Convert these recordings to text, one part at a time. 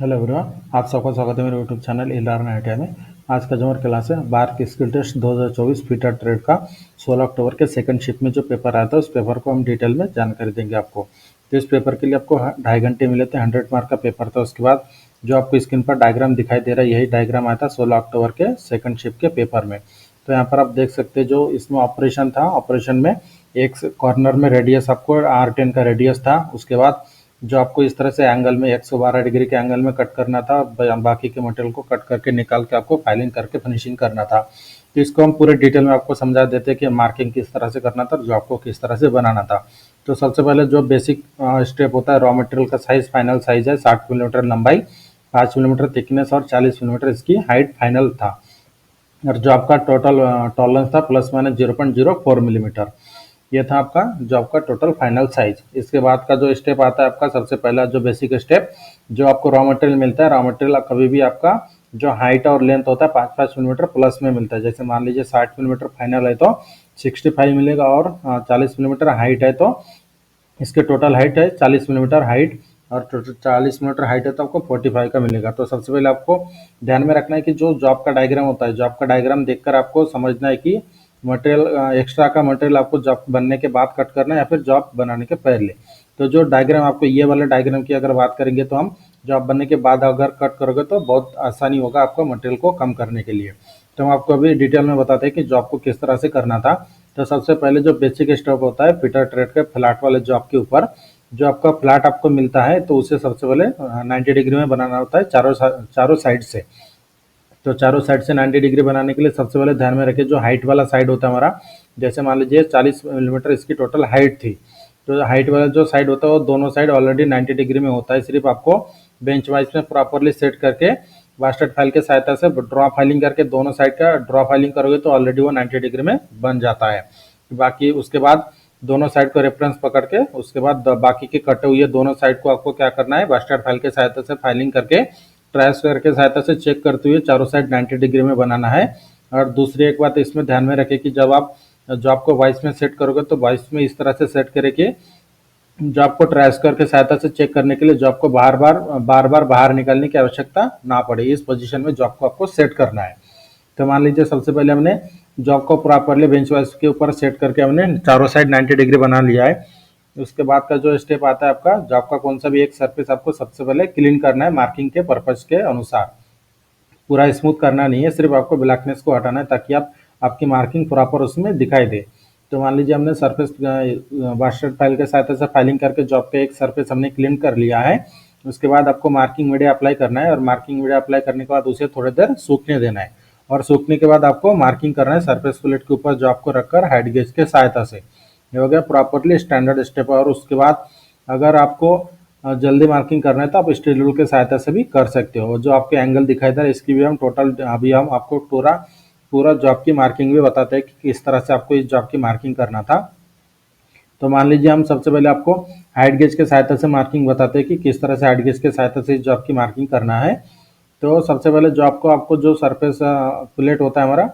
Hello everyone, आप सबका स्वागत है मेरे यूट्यूब चैनल लर्न आईटीआई में। आज का जो हमारा क्लास है बार की स्किल टेस्ट 2024 फीटर ट्रेड का 16 अक्टूबर के सेकंड शिफ्ट में जो पेपर आया था उस पेपर को हम डिटेल में जानकारी देंगे आपको। तो इस पेपर के लिए आपको 2.5 घंटे मिले थे। 100 मार्क का पेपर था। उसके बाद जो आपको स्क्रीन पर डायग्राम दिखाई दे रहा है यही डायग्राम आया था 16 अक्टूबर के सेकंड शिफ्ट के पेपर में। तो यहाँ पर आप देख सकते हैं जो इसमें ऑपरेशन था, ऑपरेशन में एक कॉर्नर में रेडियस आपको R10 का रेडियस था। उसके बाद जो आपको इस तरह से एंगल में 112 डिग्री के एंगल में कट करना था, बाकी के मटेरियल को कट करके निकाल के आपको फाइलिंग करके फिनिशिंग करना था। तो इसको हम पूरे डिटेल में आपको समझा देते कि मार्किंग किस तरह से करना था और जो आपको किस तरह से बनाना था। तो सबसे पहले जो बेसिक स्टेप होता है, रॉ मटेरियल का साइज फाइनल साइज है 60 मिलीमीटर लंबाई, 5 मिलीमीटर थिकनेस और 40 मिलीमीटर इसकी हाइट फाइनल था। और जो आपका टोटल टॉलरेंस था प्लस माइनस 0.04 मिलीमीटर। ये था आपका जो आपका टोटल फाइनल साइज। इसके बाद का जो स्टेप आता है आपका, सबसे पहला जो बेसिक स्टेप, जो आपको रॉ मटेरियल मिलता है, रॉ मटेरियल कभी भी आपका जो हाइट और लेंथ होता है 5-5 मिलीमीटर प्लस में मिलता है। जैसे मान लीजिए 60 मिलीमीटर फाइनल है तो 65 मिलेगा, और 40 मिलीमीटर हाइट है तो इसके टोटल हाइट है 40 मिलीमीटर हाइट, और टोटल 40 मिलीमीटर हाइट है तो आपको 45 का मिलेगा। तो सबसे पहले आपको ध्यान में रखना है कि जो जॉब का डायग्राम होता है, जॉब का डायग्राम देखकर आपको समझना है कि मटेरियल एक्स्ट्रा का मटेरियल आपको जॉब बनने के बाद कट करना है या फिर जॉब बनाने के पहले। तो जो डायग्राम आपको ये वाले डायग्राम की अगर बात करेंगे तो हम जॉब बनने के बाद अगर कट करोगे तो बहुत आसानी होगा आपको मटेरियल को कम करने के लिए। तो हम आपको अभी डिटेल में बताते हैं कि जॉब को किस तरह से करना था। तो सबसे पहले जो बेसिक स्टेप होता है फिटर ट्रेड के फ्लैट वाले जॉब के ऊपर, जो आपका फ्लैट आपको मिलता है तो उसे सबसे पहले 90 डिग्री में बनाना होता है चारों साइड से। तो चारों साइड से 90 डिग्री बनाने के लिए सबसे पहले ध्यान में रखिए जो हाइट वाला साइड होता है हमारा, जैसे मान लीजिए 40 मिलीमीटर इसकी टोटल हाइट थी, तो हाइट वाला जो साइड होता है वो दोनों साइड ऑलरेडी 90 डिग्री में होता है। सिर्फ आपको बेंच वाइज में प्रॉपरली सेट करके वास्टेड फाइल के सहायता से ड्रॉ फाइलिंग करके दोनों साइड का ड्रॉ फाइलिंग करोगे तो ऑलरेडी वो 90 डिग्री में बन जाता है। बाकी उसके बाद दोनों साइड को रेफरेंस पकड़ के उसके बाद बाकी के कटे हुए दोनों साइड को आपको क्या करना है, वास्टेड फाइल के सहायता से फाइलिंग करके ट्राई स्क्वायर के सहायता से चेक करते हुए चारों साइड 90 डिग्री में बनाना है। और दूसरी एक बात इसमें ध्यान में रखें कि जब आप जॉब को वॉइस में सेट करोगे तो वॉइस में इस तरह से सेट करें कि जॉब को ट्राई स्क्वायर के सहायता से चेक करने के लिए जॉब को बार बार बाहर निकालने की आवश्यकता ना पड़े। इस पोजीशन में जॉब को आपको सेट करना है। तो मान लीजिए सबसे पहले हमने जॉब को प्रॉपरली बेंच वाइज के ऊपर सेट करके हमने चारों साइड 90 डिग्री बना लिया है। उसके बाद का जो स्टेप आता है आपका, जॉब का कौन सा भी एक सरफेस आपको सबसे पहले क्लीन करना है मार्किंग के पर्पज के अनुसार। पूरा स्मूथ करना नहीं है, सिर्फ आपको ब्लैकनेस को हटाना है ताकि आपकी मार्किंग प्रॉपर उसमें दिखाई दे। तो मान लीजिए हमने सरफेस वास्टर फाइल के सहायता से फाइलिंग करके जॉब का एक सरफेस हमने क्लीन कर लिया है। उसके बाद आपको मार्किंग मीडिया अप्लाई करना है, और मार्किंग मीडिया अप्लाई करने के बाद उसे थोड़ी देर सूखने देना है। और सूखने के बाद आपको मार्किंग करना है सरफेस प्लेट के ऊपर जॉब को रखकर हाइट गेज के सहायता से। ये हो गया प्रॉपरली स्टैंडर्ड स्टेप। और उसके बाद अगर आपको जल्दी मार्किंग करना है तो आप स्टील रूल के सहायता से भी कर सकते हो। जो आपके एंगल दिखाई दे रहा है इसकी भी हम टोटल अभी हम आपको पूरा पूरा जॉब की मार्किंग भी बताते हैं कि किस तरह से आपको इस जॉब की मार्किंग करना था। तो मान लीजिए हम सबसे पहले आपको हाइट गेज के सहायता से मार्किंग बताते हैं कि किस तरह से हाइट गेज के सहायता से इस जॉब की मार्किंग करना है। तो सबसे पहले जॉब को आपको जो सरफेस प्लेट होता है हमारा,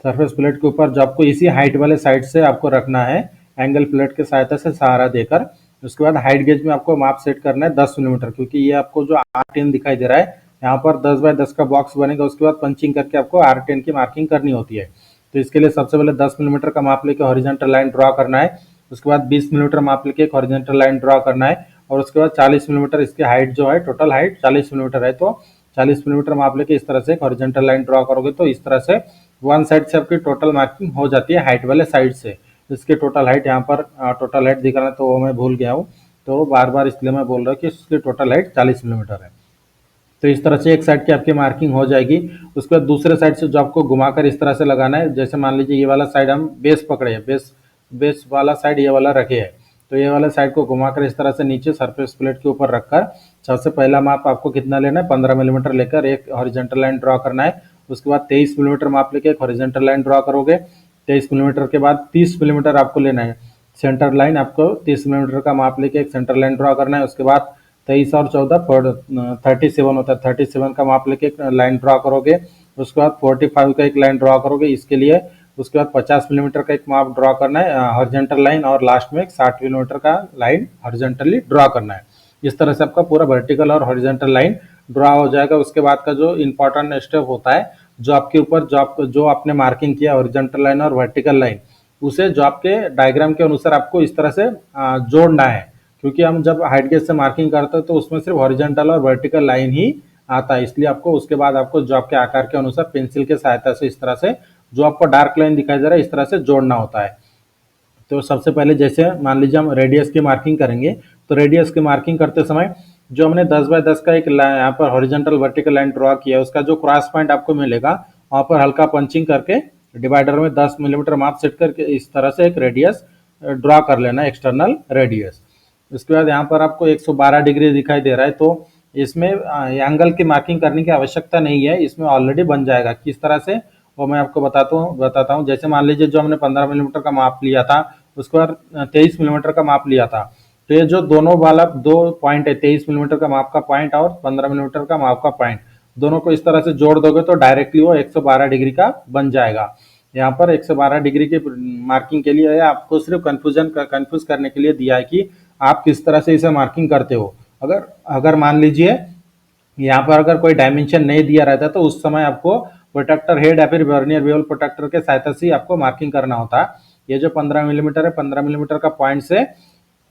सरफेस प्लेट के ऊपर जॉब को इसी हाइट वाले साइड से आपको रखना है एंगल प्लेट के सहायता से सहारा देकर। उसके बाद हाइट गेज में आपको माप सेट करना है 10 मिलीमीटर, क्योंकि ये आपको जो R10 दिखाई दे रहा है यहाँ पर 10 बाय 10 का बॉक्स बनेगा। उसके बाद पंचिंग करके आपको R10 की मार्किंग करनी होती है। तो इसके लिए सबसे पहले 10 मिलीमीटर का माप लेके हॉरिजॉन्टल लाइन ड्रॉ करना है। उसके बाद 20 मिलीमीटर माप लेके एक हॉरिजॉन्टल लाइन ड्रॉ करना है। और उसके बाद 40 मिलीमीटर इसकी हाइट जो है, टोटल हाइट 40 मिलीमीटर है, तो 40 मिलीमीटर माप लेके इस तरह से एक हॉरिजॉन्टल लाइन ड्रॉ करोगे तो इस तरह से वन साइड से आपकी टोटल मार्किंग हो जाती है हाइट वाले साइड से। इसकी टोटल हाइट यहाँ पर टोटल हाइट दिखाना तो वो मैं भूल गया हूँ, तो बार बार इसलिए मैं बोल रहा हूँ कि इसकी टोटल हाइट 40 मिलीमीटर है। तो इस तरह से एक साइड की आपकी मार्किंग हो जाएगी। उसके बाद दूसरे साइड से जो आपको घुमाकर इस तरह से लगाना है। जैसे मान लीजिए ये वाला साइड हम बेस पकड़े हैं, बेस वाला साइड ये वाला रखे है, तो ये वाला साइड को घुमाकर इस तरह से नीचे सरफेस प्लेट के ऊपर रखकर सबसे पहला माप आपको कितना लेना है, 15 मिलीमीटर लेकर एक हॉरिजॉन्टल लाइन ड्रॉ करना है। उसके बाद 23 मिलीमीटर माप लेके एक हॉरिजॉन्टल लाइन ड्रॉ करोगे। 23 मिलीमीटर के बाद 30 मिलीमीटर आपको लेना है सेंटर लाइन, आपको 30 मिलीमीटर का माप लेके एक सेंटर लाइन ड्रॉ करना है। उसके बाद 23 और 14 37 होता है, 37 का माप लेके एक लाइन ड्रॉ करोगे। उसके बाद 45 का एक लाइन ड्रॉ करोगे इसके लिए। उसके बाद 50 मिलीमीटर का एक माप ड्रॉ करना है हॉरिजॉन्टल लाइन, और लास्ट में एक 60 मिलीमीटर का लाइन हॉरिजॉन्टली ड्रॉ करना है। इस तरह से आपका पूरा वर्टिकल और हॉरिजॉन्टल लाइन ड्रा हो जाएगा। उसके बाद का जो इंपॉर्टेंट स्टेप होता है, जो आपके ऊपर जो आपने मार्किंग किया हॉरिजॉन्टल लाइन और वर्टिकल लाइन, उसे जो आपके डायग्राम के अनुसार आपको इस तरह से जोड़ना है। क्योंकि हम जब हाइट गेज से मार्किंग करते हैं तो उसमें सिर्फ हॉरिजॉन्टल और वर्टिकल लाइन ही आता है, इसलिए आपको उसके बाद आपको जो आपके आकार के अनुसार पेंसिल के सहायता से इस तरह से जो आपको डार्क लाइन दिखाई दे रहा है इस तरह से जोड़ना होता है। तो सबसे पहले जैसे मान लीजिए हम रेडियस की मार्किंग करेंगे, तो रेडियस की मार्किंग करते समय जो हमने 10 बाय 10 का एक यहाँ पर हॉरिजॉन्टल वर्टिकल लाइन ड्रॉ किया है, उसका जो क्रॉस पॉइंट आपको मिलेगा वहां पर हल्का पंचिंग करके डिवाइडर में 10 मिलीमीटर माप सेट करके इस तरह से एक रेडियस ड्रॉ कर लेना, एक्सटर्नल रेडियस। उसके बाद यहाँ पर आपको 112 डिग्री दिखाई दे रहा है, तो इसमें एंगल की मार्किंग करने की आवश्यकता नहीं है, इसमें ऑलरेडी बन जाएगा। किस तरह से वो मैं आपको बताता हूँ। जैसे मान लीजिए जो हमने 15 मिलीमीटर का माप लिया था, उसके बाद 23 मिलीमीटर का माप लिया था, तो ये जो दोनों वाला दो पॉइंट है, 23 मिलीमीटर का माप का पॉइंट और 15 मिलीमीटर का माप का पॉइंट, दोनों को इस तरह से जोड़ दोगे तो डायरेक्टली वो 112 डिग्री का बन जाएगा। यहाँ पर 112 डिग्री की मार्किंग के लिए आपको सिर्फ कंफ्यूज करने के लिए दिया है कि आप किस तरह से इसे मार्किंग करते हो। अगर अगर मान लीजिए यहाँ पर अगर कोई डायमेंशन नहीं दिया रहता तो उस समय आपको प्रोटेक्टर हेड या फिर वर्नियर बेवल प्रोटेक्टर के सहायता से आपको मार्किंग करना होता है। ये जो 15 मिलीमीटर है, 15 मिलीमीटर का पॉइंट से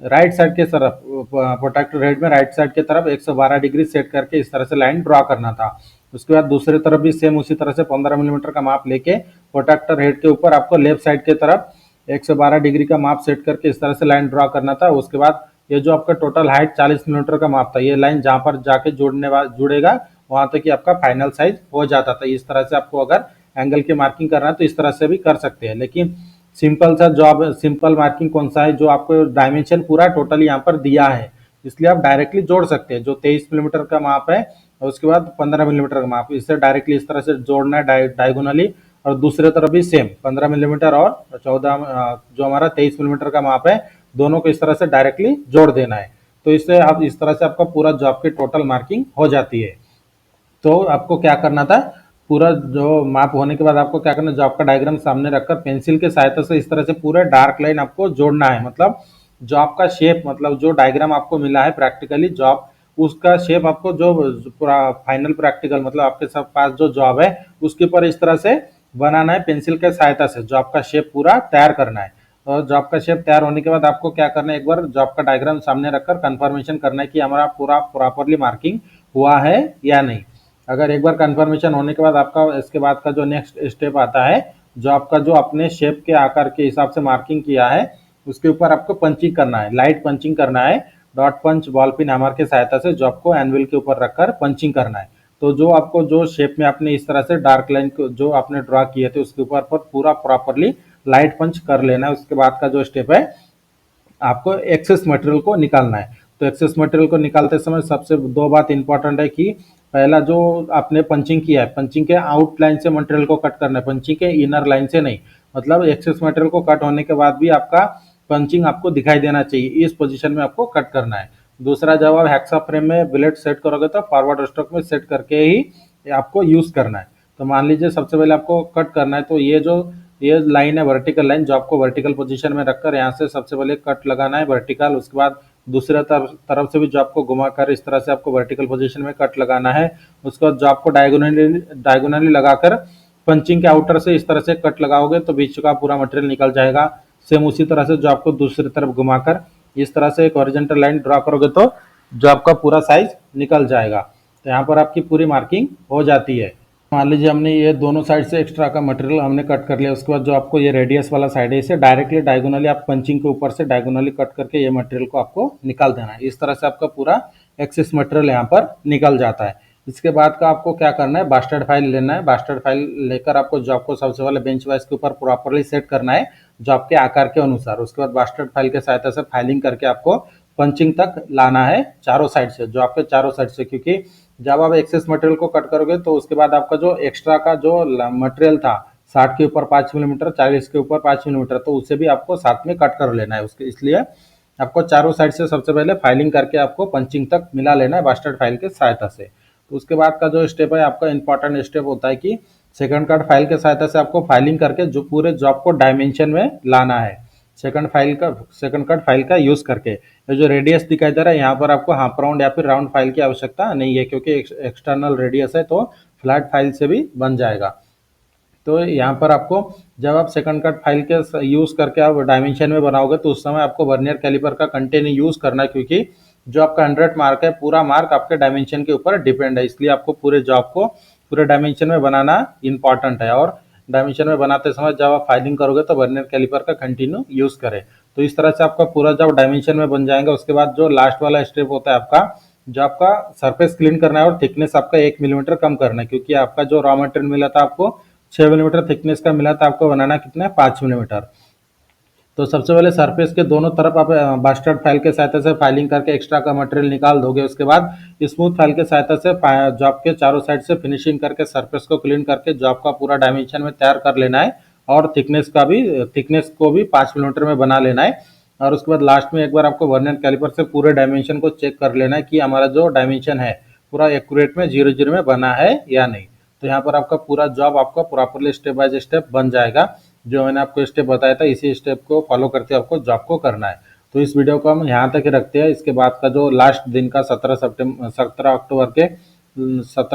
राइट साइड के तरफ प्रोटेक्टर हेड में राइट साइड की तरफ 112 डिग्री सेट करके इस तरह से लाइन ड्रॉ करना था। उसके बाद दूसरी तरफ भी सेम उसी तरह से 15 मिलीमीटर का माप लेके प्रोटेक्टर हेड के ऊपर आपको लेफ्ट साइड की तरफ 112 डिग्री का माप सेट करके इस तरह से लाइन ड्रॉ करना था। उसके बाद ये जो आपका टोटल हाइट 40 मिलीमीटर का माप था, ये लाइन जहाँ पर जाके जुड़ेगा वहां तक ही आपका फाइनल साइज हो जाता था। इस तरह से आपको अगर एंगल की मार्किंग करना है तो इस तरह से भी कर सकते हैं, लेकिन सिंपल सा जॉब, सिंपल मार्किंग कौन सा है, जो आपको डायमेंशन पूरा टोटल यहाँ पर दिया है, इसलिए आप डायरेक्टली जोड़ सकते हैं। जो 23 मिलीमीटर का माप है और उसके बाद 15 मिलीमीटर का माप, इससे डायरेक्टली इस तरह से जोड़ना है डायगोनली। और दूसरे तरफ भी सेम 15 मिलीमीटर और 14 जो हमारा 23 मिलीमीटर का माप है, दोनों को इस तरह से डायरेक्टली जोड़ देना है। तो इससे आप इस तरह से आपका पूरा जॉब की टोटल मार्किंग हो जाती है। तो आपको क्या करना था, पूरा जो माप होने के बाद आपको क्या करना है, जॉब का डायग्राम सामने रखकर पेंसिल के सहायता से इस तरह से पूरा डार्क लाइन आपको जोड़ना है। मतलब जॉब का शेप, मतलब जो डायग्राम आपको मिला है प्रैक्टिकली जॉब, उसका शेप आपको जो पूरा फाइनल प्रैक्टिकल मतलब आपके सब पास जो जॉब है उसके ऊपर इस तरह से बनाना है, पेंसिल के सहायता से जॉब का शेप पूरा तैयार करना है। और जॉब का शेप तैयार होने के बाद आपको क्या करना है, एक बार जॉब का डायग्राम सामने रखकर कंफर्मेशन करना है कि हमारा पूरा प्रॉपरली मार्किंग हुआ है या नहीं। अगर एक बार कंफर्मेशन होने के बाद आपका इसके बाद का जो नेक्स्ट स्टेप आता है, जो आपका जो अपने शेप के आकार के हिसाब से मार्किंग किया है उसके ऊपर आपको पंचिंग करना है, लाइट पंचिंग करना है। डॉट पंच बॉल पिन हैमर के सहायता से जॉब को एनविल के ऊपर रखकर पंचिंग करना है। तो जो आपको जो शेप में आपने इस तरह से डार्क लाइन को जो आपने ड्रॉ किए थे उसके ऊपर पर पूरा प्रॉपरली लाइट पंच कर लेना है। उसके बाद का जो स्टेप है, आपको एक्सेस मटेरियल को निकालना है। तो एक्सेस मटेरियल को निकालते समय सबसे दो बात इंपॉर्टेंट है कि पहला जो आपने पंचिंग किया है, पंचिंग के आउट लाइन से मटेरियल को कट करना है, पंचिंग के इनर लाइन से नहीं। मतलब एक्सेस मटेरियल को कट होने के बाद भी आपका पंचिंग आपको दिखाई देना चाहिए, इस पोजीशन में आपको कट करना है। दूसरा, जब आप हेक्सा फ्रेम में ब्लेड सेट करोगे तो फॉरवर्ड स्ट्रोक में सेट करके ही आपको यूज करना है। तो मान लीजिए सबसे पहले आपको कट करना है, तो ये लाइन है वर्टिकल लाइन, जो आपको वर्टिकल पोजीशन में रखकर यहाँ से सबसे पहले कट लगाना है वर्टिकल। उसके बाद दूसरे तरफ से भी जो आपको घुमाकर इस तरह से आपको वर्टिकल पोजीशन में कट लगाना है। उसके बाद जो आपको डायगोनली लगाकर पंचिंग के आउटर से इस तरह से कट लगाओगे तो बीच का पूरा मटेरियल निकल जाएगा। सेम उसी तरह से जो आपको दूसरी तरफ घुमाकर इस तरह से एक हॉरिजॉन्टल लाइन ड्रॉ करोगे तो जो आपका पूरा साइज निकल जाएगा। तो यहाँ पर आपकी पूरी मार्किंग हो जाती है। मान लीजिए हमने ये दोनों साइड से एक्स्ट्रा का मटेरियल हमने कट कर लिया, उसके बाद जो आपको ये रेडियस वाला साइड है इसे डायरेक्टली डायगोनली आप पंचिंग के ऊपर से डायगोनली कट करके ये मटेरियल को आपको निकाल देना है। इस तरह से आपका पूरा एक्सेस मटेरियल यहाँ पर निकल जाता है। इसके बाद का आपको क्या करना है, बास्टर्ड फाइल लेना है। बास्टर्ड फाइल लेकर आपको जॉब को सबसे पहले बेंच वाइज के ऊपर प्रॉपरली सेट करना है जॉब के आकार के अनुसार। उसके बाद बास्टर्ड फाइल के सहायता से फाइलिंग करके आपको पंचिंग तक लाना है चारों साइड से, जो आपके चारों साइड से, क्योंकि जब आप एक्सेस मटेरियल को कट करोगे तो उसके बाद आपका जो एक्स्ट्रा का जो मटेरियल था 60 के ऊपर 5 मिलीमीटर, 40 के ऊपर 5 मिलीमीटर, तो उसे भी आपको साथ में कट कर लेना है उसके। इसलिए आपको चारों साइड से सबसे पहले फाइलिंग करके आपको पंचिंग तक मिला लेना है बास्टर्ड फाइल के सहायता से। तो उसके बाद का जो स्टेप है आपका इंपॉर्टेंट स्टेप होता है कि सेकंड कार्ड फाइल के सहायता से आपको फाइलिंग करके जो पूरे जॉब को डायमेंशन में लाना है। सेकंड कट फाइल का यूज करके। ये जो रेडियस दिखाई दे रहा है यहाँ पर आपको हाफ राउंड या फिर राउंड फाइल की आवश्यकता नहीं है, क्योंकि एक्सटर्नल रेडियस है तो फ्लैट फाइल से भी बन जाएगा। तो यहाँ पर आपको जब आप सेकंड कट फाइल के यूज करके आप डायमेंशन में बनाओगे तो उस समय आपको वर्नियर कैलिपर का कंटेन यूज करना है, क्योंकि जो आपका 100 मार्क है पूरा मार्क आपके डायमेंशन के ऊपर डिपेंड है, इसलिए आपको पूरे जॉब को पूरे डायमेंशन में बनाना इंपॉर्टेंट है। और डायमेंशन में बनाते समय जब आप फाइलिंग करोगे तो वर्नियर कैलिपर का कंटिन्यू यूज करें। तो इस तरह से आपका पूरा जब डायमेंशन में बन जाएगा, उसके बाद जो लास्ट वाला स्टेप होता है आपका, जो आपका सरफेस क्लीन करना है और थिकनेस आपका 1 मिलीमीटर कम करना है, क्योंकि आपका जो रॉ मटेरियल मिला था आपको 6 मिलीमीटर थिकनेस का मिला था, आपको बनाना कितना है 5 मिलीमीटर। तो सबसे पहले सरफेस के दोनों तरफ आप बास्टर्ड फाइल के सहायता से फाइलिंग करके एक्स्ट्रा का मटेरियल निकाल दोगे। उसके बाद स्मूथ फाइल के सहायता से जॉब के चारों साइड से फिनिशिंग करके सरफेस को क्लीन करके जॉब का पूरा डायमेंशन में तैयार कर लेना है, और थिकनेस को भी 5 मिलीमीटर में बना लेना है। और उसके बाद लास्ट में एक बार आपको वर्नियर कैलिपर से पूरे डायमेंशन को चेक कर लेना है कि हमारा जो डायमेंशन है पूरा एक्यूरेट में 0 0 में बना है या नहीं। तो यहाँ पर आपका पूरा जॉब आपका प्रॉपरली स्टेप बाय स्टेप बन जाएगा। जो मैंने आपको स्टेप बताया था इसी स्टेप को फॉलो करके आपको जॉब को करना है। तो इस वीडियो को हम यहाँ तक ही रखते हैं। इसके बाद का जो लास्ट दिन का 17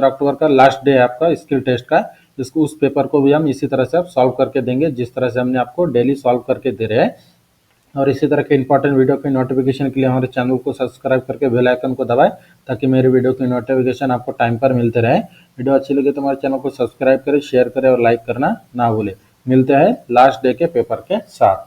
अक्टूबर का लास्ट डे है आपका स्किल टेस्ट का, इसको उस पेपर को भी हम इसी तरह से आप सॉल्व करके देंगे जिस तरह से हमने आपको डेली सॉल्व करके दे रहे हैं। और इसी तरह के इंपॉर्टेंट वीडियो के नोटिफिकेशन के लिए हमारे चैनल को सब्सक्राइब करके बेल आइकन को दबाएं, ताकि मेरे वीडियो की नोटिफिकेशन आपको टाइम पर मिलते रहे। वीडियो अच्छी लगे तो हमारे चैनल को सब्सक्राइब करें, शेयर करें और लाइक करना ना भूलें। मिलते हैं लास्ट डे के पेपर के साथ।